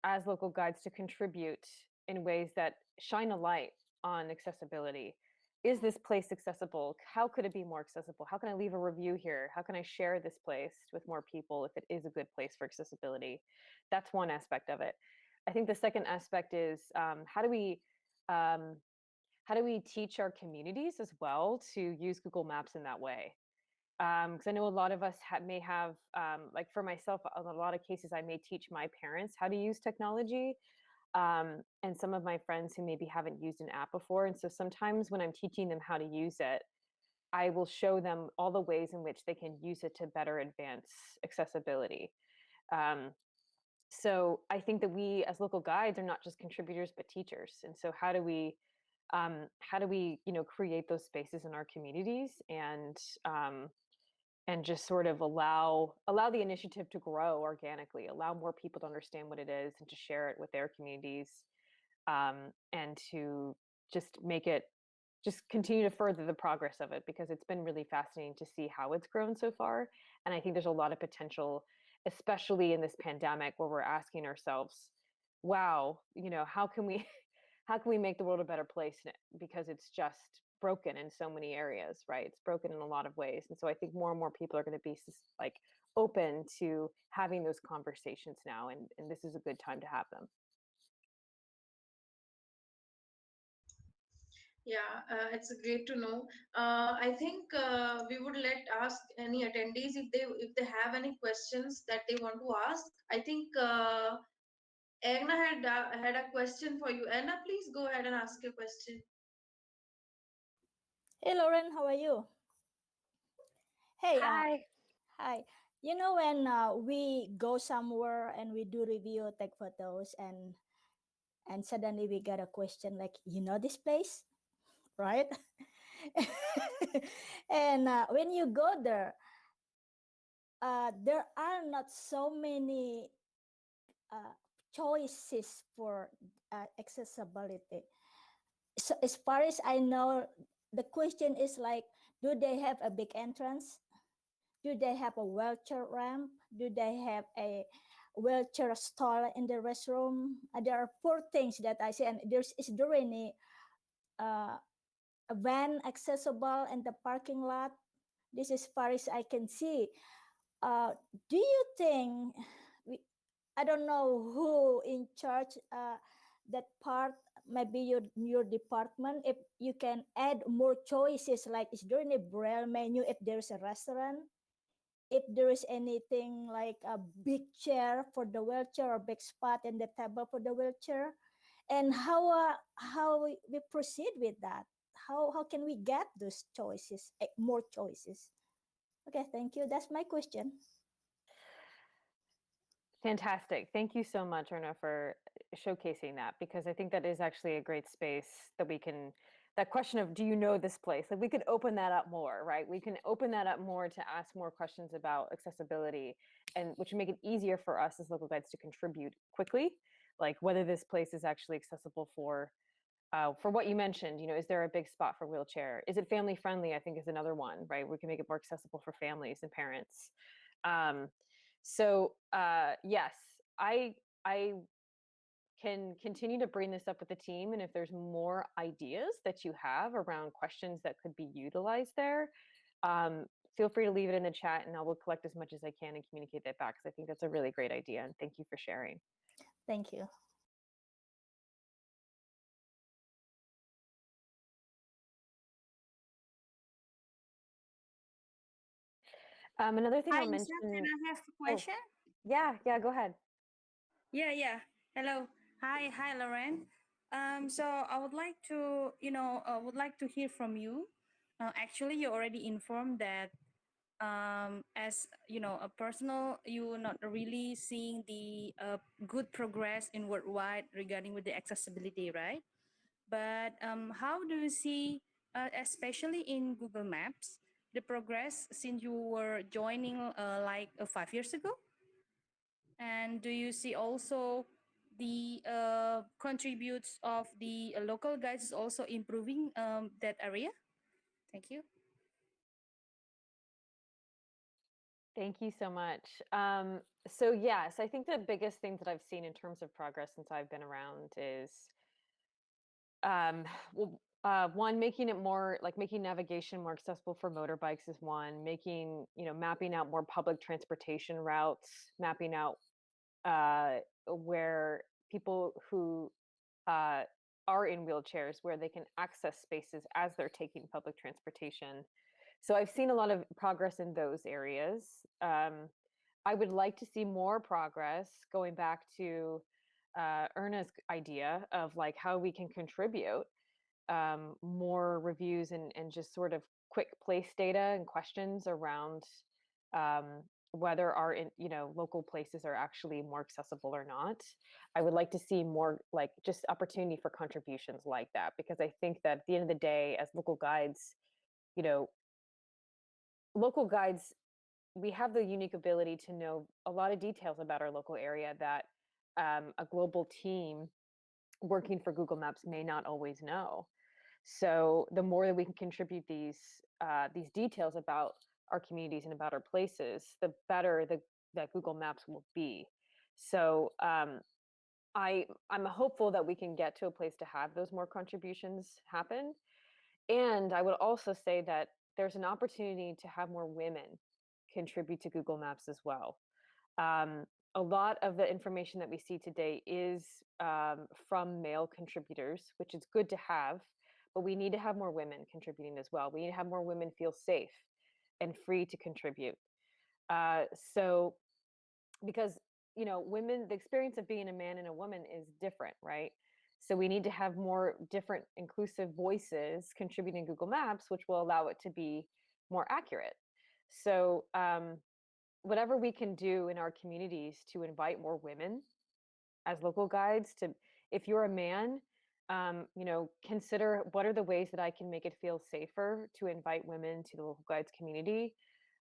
as local guides to contribute in ways that shine a light on accessibility. Is this place accessible? How could it be more accessible? How can I leave a review here? How can I share this place with more people if it is a good place for accessibility? That's one aspect of it. I think the second aspect is um, how do we teach our communities as well to use Google Maps in that way? Because I know a lot of us may have, like for myself, in a lot of cases, I may teach my parents how to use technology, and some of my friends who maybe haven't used an app before. And so sometimes when I'm teaching them how to use it, I will show them all the ways in which they can use it to better advance accessibility. Um, so I think that we as local guides are not just contributors but teachers. And so how do we create those spaces in our communities and just sort of allow the initiative to grow organically, allow more people to understand what it is and to share it with their communities, and to just make it just continue to further the progress of it, because it's been really fascinating to see how it's grown so far. And I think there's a lot of potential, especially in this pandemic, where we're asking ourselves, wow, how can we how can we make the world a better place, because it's just broken in so many areas, right? It's broken in a lot of ways. And so I think more and more people are going to be like open to having those conversations now, and this is a good time to have them. Yeah, it's great to know. I think we would let ask any attendees if they have any questions that they want to ask. I think Egna had a question for you. Egna, please go ahead and ask your question. Hey Lauren, how are you? Hey, Hi. hi. You know when we go somewhere and we do review, take photos, and suddenly we get a question like, you know this place, right? And when you go there are not so many uh, choices for accessibility. So as far as I know, the question is like, do they have a big entrance? Do they have a wheelchair ramp? Do they have a wheelchair stall in the restroom? There are four things that I see, and is there any uh, a van accessible in the parking lot? This is far as I can see. Do you think I don't know who in charge that part, maybe your department, if you can add more choices, like is there any braille menu if there's a restaurant, if there is anything like a big chair for the wheelchair or big spot in the table for the wheelchair, and how we proceed with that, how can we get those choices, more choices? Okay, thank you, that's my question. Fantastic. Thank you so much, Erna, for showcasing that, because I think that is actually a great space that we can, that question of, do you know this place? Like we could open that up more, right? We can open that up more to ask more questions about accessibility, and which would make it easier for us as local guides to contribute quickly, like whether this place is actually accessible for what you mentioned, is there a big spot for wheelchair? Is it family friendly? I think is another one, right? We can make it more accessible for families and parents. Um, yes, I can continue to bring this up with the team, and if there's more ideas that you have around questions that could be utilized there, feel free to leave it in the chat, and I will collect as much as I can and communicate that back, because I think that's a really great idea, and thank you for sharing. Thank you. Another thing Hi, I'll Isa, mention. can I have a question? Yeah, go ahead. Yeah. Hello. Hi, Lauren. So I would like to, would like to hear from you. Actually, you already informed that, as a personal, you not really seeing the good progress in worldwide regarding with the accessibility, right? But how do you see, especially in Google Maps, the progress since you were joining like 5 years ago? And do you see also the contributes of the local guides is also improving that area? Thank you. Thank you so much. So yes, I think the biggest things that I've seen in terms of progress since I've been around is, well, one, making it more like making navigation more accessible for motorbikes is one. Making, mapping out more public transportation routes, mapping out where people who uh, are in wheelchairs, where they can access spaces as they're taking public transportation. So I've seen a lot of progress in those areas. I would like to see more progress, going back to Erna's idea of like how we can contribute more reviews and just sort of quick place data and questions around um, whether our local places are actually more accessible or not. I would like to see more like just opportunity for contributions like that, because I think that at the end of the day, as local guides, you know, local guides, we have the unique ability to know a lot of details about our local area that a global team working for Google Maps may not always know. So the more that we can contribute these details about our communities and about our places, the better that Google Maps will be. So I'm hopeful that we can get to a place to have those more contributions happen. And I would also say that there's an opportunity to have more women contribute to Google Maps as well. Um, a lot of the information that we see today is from male contributors, which is good to have, but we need to have more women contributing as well. We need to have more women feel safe and free to contribute. Uh, so, because, women, the experience of being a man and a woman is different, right? So we need to have more different inclusive voices contributing Google Maps, which will allow it to be more accurate. So, whatever we can do in our communities to invite more women as local guides, to, if you're a man, consider what are the ways that I can make it feel safer to invite women to the local guides community.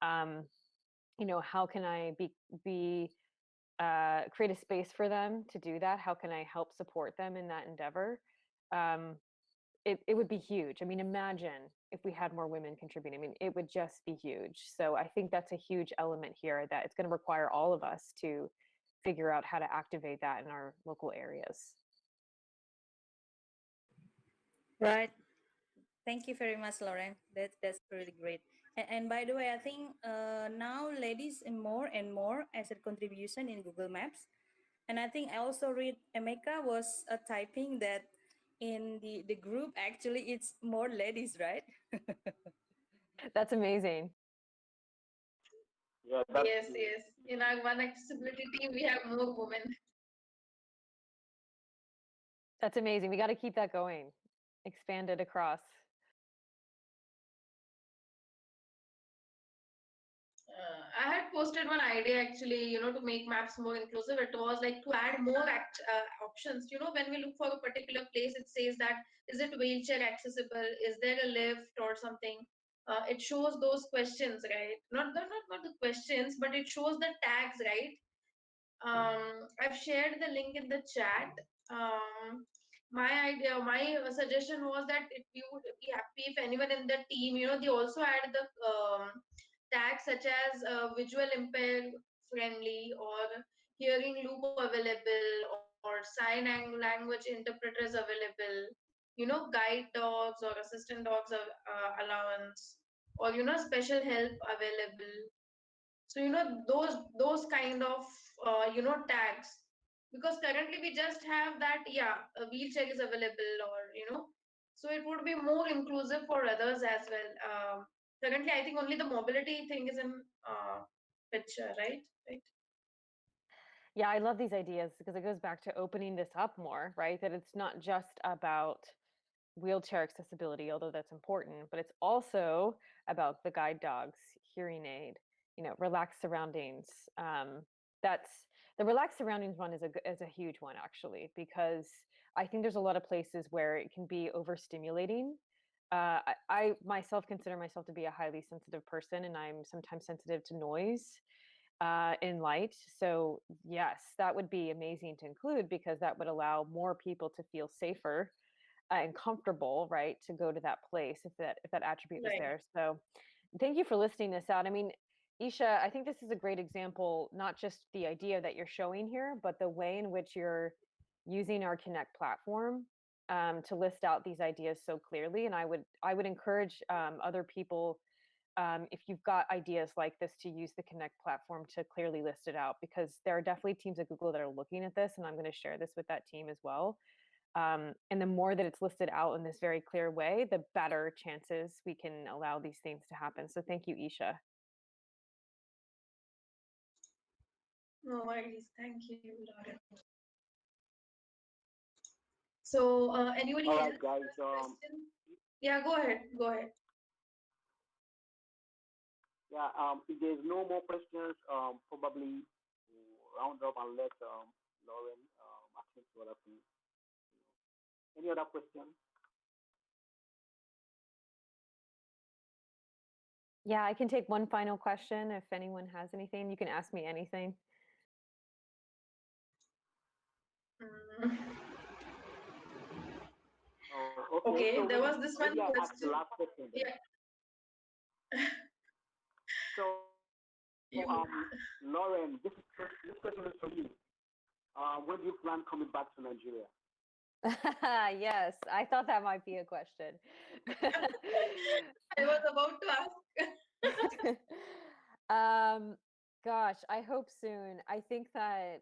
How can I create a space for them to do that? How can I help support them in that endeavor? It would be huge. I mean, imagine if we had more women contributing. I mean, it would just be huge. So I think that's a huge element here, that it's going to require all of us to figure out how to activate that in our local areas. Right. Thank you very much, Lauren. That's really great. And by the way, I think now ladies and more as a contribution in Google Maps. And I think I also read Emeka was typing that in the group, actually it's more ladies, right? That's amazing. Yeah, Yes, yes. In our one accessibility team, we have more women. That's amazing. We got to keep that going, expand it across. I had posted one idea actually, to make maps more inclusive. It was like to add more options. When we look for a particular place, it says that is it wheelchair accessible? Is there a lift or something? It shows those questions, right? Not the questions, but it shows the tags, right? I've shared the link in the chat. My suggestion was that if you would be happy if anyone in the team, they also add the tags such as visual impaired friendly or hearing loop available or language interpreters available, guide dogs or assistant dogs allowance, or special help available. So those kind of tags, because currently we just have that, yeah, a wheelchair is available, or so it would be more inclusive for others as well. Currently I think only the mobility thing is in picture, right. Yeah, I love these ideas because it goes back to opening this up more, right? That it's not just about wheelchair accessibility, although that's important, but it's also about the guide dogs, hearing aid, relaxed surroundings. That's the relaxed surroundings one is a huge one, actually, because I think there's a lot of places where it can be overstimulating. I myself consider myself to be a highly sensitive person, and I'm sometimes sensitive to noise in light. So yes, that would be amazing to include, because that would allow more people to feel safer and comfortable, right, to go to that place if that attribute was Right. there. So thank you for listing this out. I mean, Isha, I think this is a great example, not just the idea that you're showing here, but the way in which you're using our Connect platform to list out these ideas so clearly. And I would encourage other people, if you've got ideas like this, to use the Connect platform to clearly list it out, because there are definitely teams at Google that are looking at this, and I'm going to share this with that team as well. And the more that it's listed out in this very clear way, the better chances we can allow these things to happen. So thank you, Isha. No worries. Thank you, Lauren. So anybody All else right, guys. has a question? Yeah, go ahead. Yeah. If there's no more questions, probably we'll round up and let Lauren attend to other things. Any other questions? Yeah, I can take one final question if anyone has anything. You can ask me anything. Mm. Oh, okay. Okay, So there was this one maybe I ask the question. last question then. Yeah. So, You. Lauren, this question is for you. When do you plan coming back to Nigeria? Yes, I thought that might be a question. I was about to ask. Gosh, I hope soon. I think that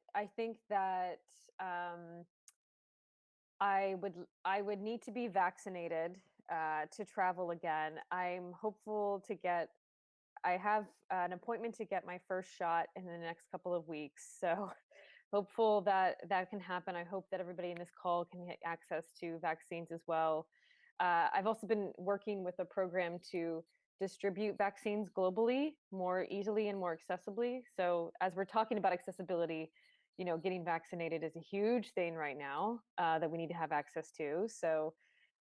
I would need to be vaccinated to travel again. I'm hopeful to get. I have an appointment to get my first shot in the next couple of weeks. So hopeful that that can happen. I hope that everybody in this call can get access to vaccines as well. I've also been working with a program to distribute vaccines globally more easily and more accessibly. So as we're talking about accessibility, getting vaccinated is a huge thing right now that we need to have access to. So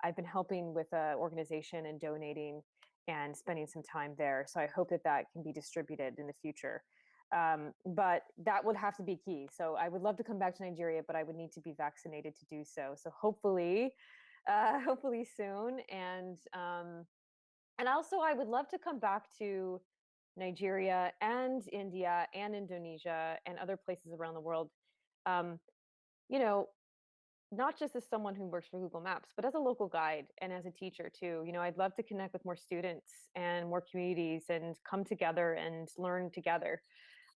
I've been helping with an organization and donating and spending some time there. So I hope that that can be distributed in the future. But that would have to be key. So I would love to come back to Nigeria, but I would need to be vaccinated to do so. So hopefully soon. And also I would love to come back to Nigeria and India and Indonesia and other places around the world. Um, you know, not just as someone who works for Google Maps, but as a local guide and as a teacher too. I'd love to connect with more students and more communities and come together and learn together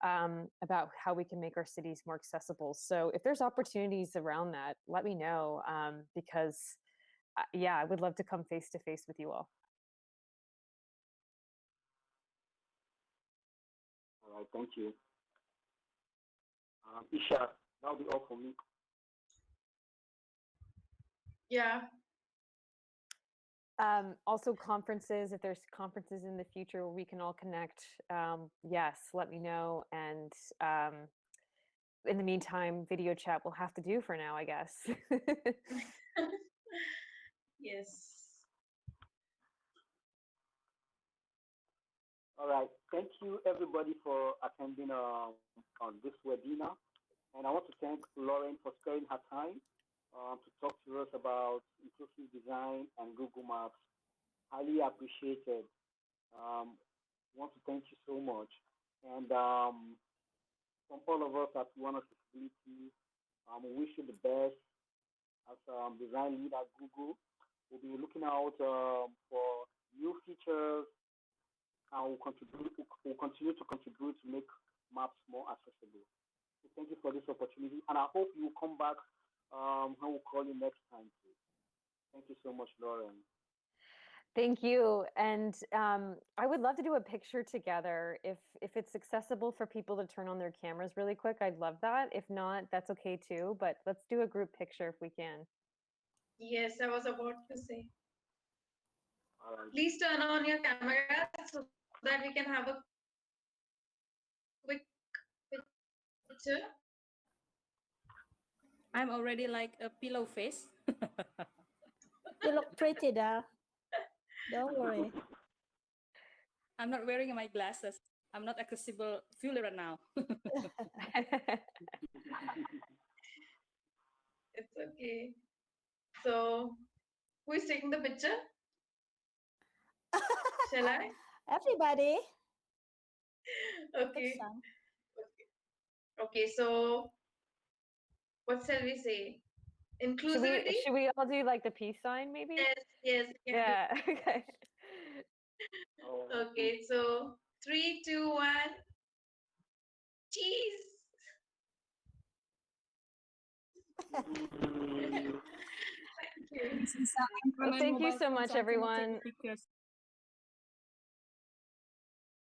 about how we can make our cities more accessible. So if there's opportunities around that, let me know, because yeah, I would love to come face to face with you all. All right, thank you. Isha, that'll be all for me. Yeah. Also conferences, if there's conferences in the future where we can all connect, yes, let me know. And in the meantime, video chat will have to do for now, I guess. Yes. All right, thank you everybody for attending on this webinar. And I want to thank Lauren for sparing her time to talk to us about inclusive design and Google Maps. Highly appreciated. Want to thank you so much. And from all of us at One Accessibility, we wish you the best as design lead at Google. We'll be looking out for new features and we'll continue to contribute to make maps more accessible. So thank you for this opportunity, and I hope you will come back when we'll call you next time too. Thank you so much, Lauren. Thank you. And I would love to do a picture together. If it's accessible for people to turn on their cameras really quick, I'd love that. If not, that's okay too. But let's do a group picture if we can. Yes, I was about to say. All right. Please turn on your camera so that we can have a quick picture. I'm already like a pillow face. You look pretty, Dal. Don't worry. I'm not wearing my glasses. I'm not accessible fully right now. It's okay. So, who is taking the picture? Shall I? Everybody. Okay. Okay, so what shall we say? Inclusivity? Should we all do like the peace sign maybe? Yes, Yeah. Okay. Okay, so 3, 2, 1. Cheese. Thank you. Since I'm from my Thank you mobile so phone, much, so I cannot take everyone. pictures.